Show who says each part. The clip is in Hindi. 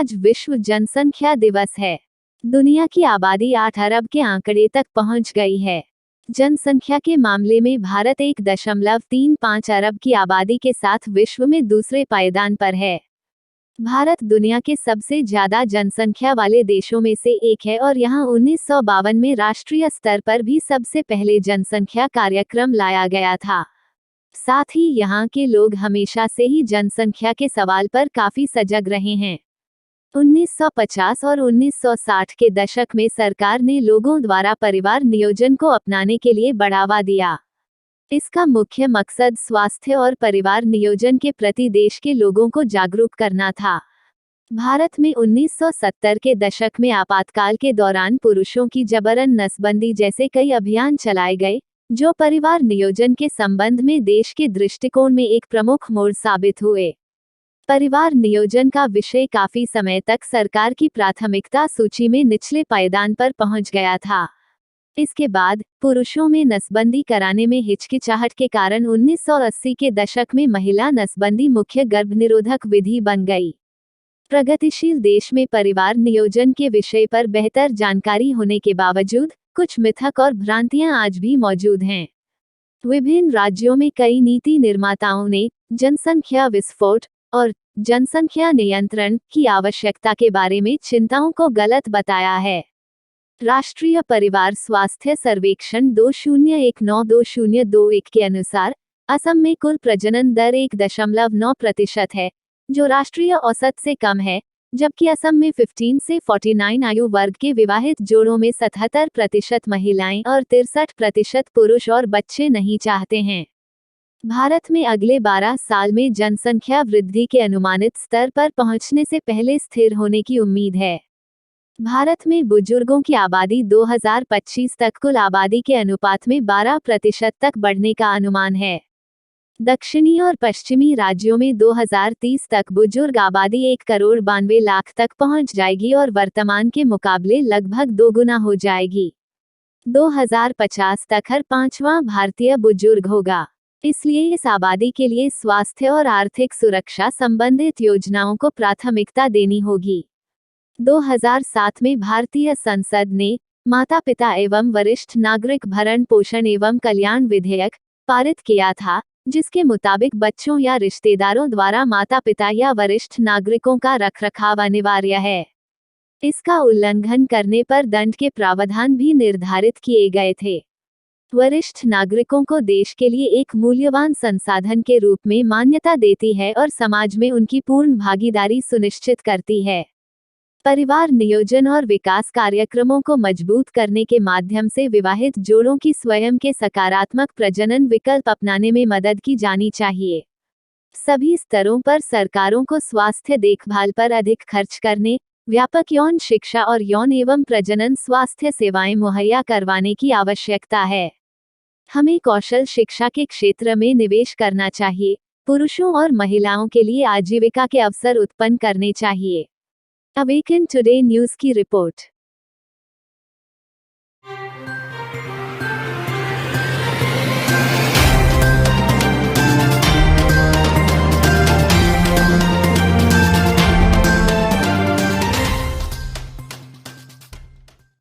Speaker 1: आज विश्व जनसंख्या दिवस है। दुनिया की आबादी 8 अरब के आंकड़े तक पहुंच गई है। जनसंख्या के मामले में भारत 1.35 अरब की आबादी के साथ विश्व में दूसरे पायदान पर है। भारत दुनिया के सबसे ज्यादा जनसंख्या वाले देशों में से एक है और यहां 1952 में राष्ट्रीय स्तर पर भी सबसे पहले जनसंख्या कार्यक्रम लाया गया था। साथ ही यहाँ के लोग हमेशा से ही जनसंख्या के सवाल पर काफी सजग रहे हैं। 1950 और 1960 के दशक में सरकार ने लोगों द्वारा परिवार नियोजन को अपनाने के लिए बढ़ावा दिया। इसका मुख्य मकसद स्वास्थ्य और परिवार नियोजन के प्रति देश के लोगों को जागरूक करना था। भारत में 1970 के दशक में आपातकाल के दौरान पुरुषों की जबरन नसबंदी जैसे कई अभियान चलाए गए, जो परिवार नियोजन के संबंध में देश के दृष्टिकोण में एक प्रमुख मोड़ साबित हुए। परिवार नियोजन का विषय काफी समय तक सरकार की प्राथमिकता सूची में निचले पायदान पर पहुंच गया था। इसके बाद पुरुषों में नसबंदी कराने में हिचकिचाहट के कारण 1980 के दशक में महिला नसबंदी मुख्य गर्भनिरोधक विधि बन गई। प्रगतिशील देश में परिवार नियोजन के विषय पर बेहतर जानकारी होने के बावजूद कुछ मिथक और भ्रांतियां आज भी मौजूद हैं। विभिन्न राज्यों में कई नीति निर्माताओं ने जनसंख्या विस्फोट और जनसंख्या नियंत्रण की आवश्यकता के बारे में चिंताओं को गलत बताया है। राष्ट्रीय परिवार स्वास्थ्य सर्वेक्षण 2019-2021 के अनुसार असम में कुल प्रजनन दर 1.9% है, जो राष्ट्रीय औसत से कम है, जबकि असम में 15 से 49 आयु वर्ग के विवाहित जोड़ों में 77% महिलाएं और 63% पुरुष और बच्चे नहीं चाहते हैं। भारत में अगले 12 साल में जनसंख्या वृद्धि के अनुमानित स्तर पर पहुंचने से पहले स्थिर होने की उम्मीद है। भारत में बुजुर्गों की आबादी 2025 तक कुल आबादी के अनुपात में 12% तक बढ़ने का अनुमान है। दक्षिणी और पश्चिमी राज्यों में 2030 तक बुजुर्ग आबादी 1,92,00,000 तक पहुंच जाएगी और वर्तमान के मुकाबले लगभग 2 गुना हो जाएगी। 2050 तक हर 5वां भारतीय बुजुर्ग होगा। इसलिए इस आबादी के लिए स्वास्थ्य और आर्थिक सुरक्षा संबंधित योजनाओं को प्राथमिकता देनी होगी। 2007 में भारतीय संसद ने माता पिता एवं वरिष्ठ नागरिक भरण पोषण एवं कल्याण विधेयक पारित किया था, जिसके मुताबिक बच्चों या रिश्तेदारों द्वारा माता पिता या वरिष्ठ नागरिकों का रखरखाव अनिवार्य है। इसका उल्लंघन करने पर दंड के प्रावधान भी निर्धारित किए गए थे। वरिष्ठ नागरिकों को देश के लिए एक मूल्यवान संसाधन के रूप में मान्यता देती है और समाज में उनकी पूर्ण भागीदारी सुनिश्चित करती है। परिवार नियोजन और विकास कार्यक्रमों को मजबूत करने के माध्यम से विवाहित जोड़ों की स्वयं के सकारात्मक प्रजनन विकल्प अपनाने में मदद की जानी चाहिए। सभी स्तरों पर सरकारों को स्वास्थ्य देखभाल पर अधिक खर्च करने, व्यापक यौन शिक्षा और यौन एवं प्रजनन स्वास्थ्य सेवाएं मुहैया करवाने की आवश्यकता है। हमें कौशल शिक्षा के क्षेत्र में निवेश करना चाहिए, पुरुषों और महिलाओं के लिए आजीविका के अवसर उत्पन्न करने चाहिए। अवेकन टुडे न्यूज़ की रिपोर्ट।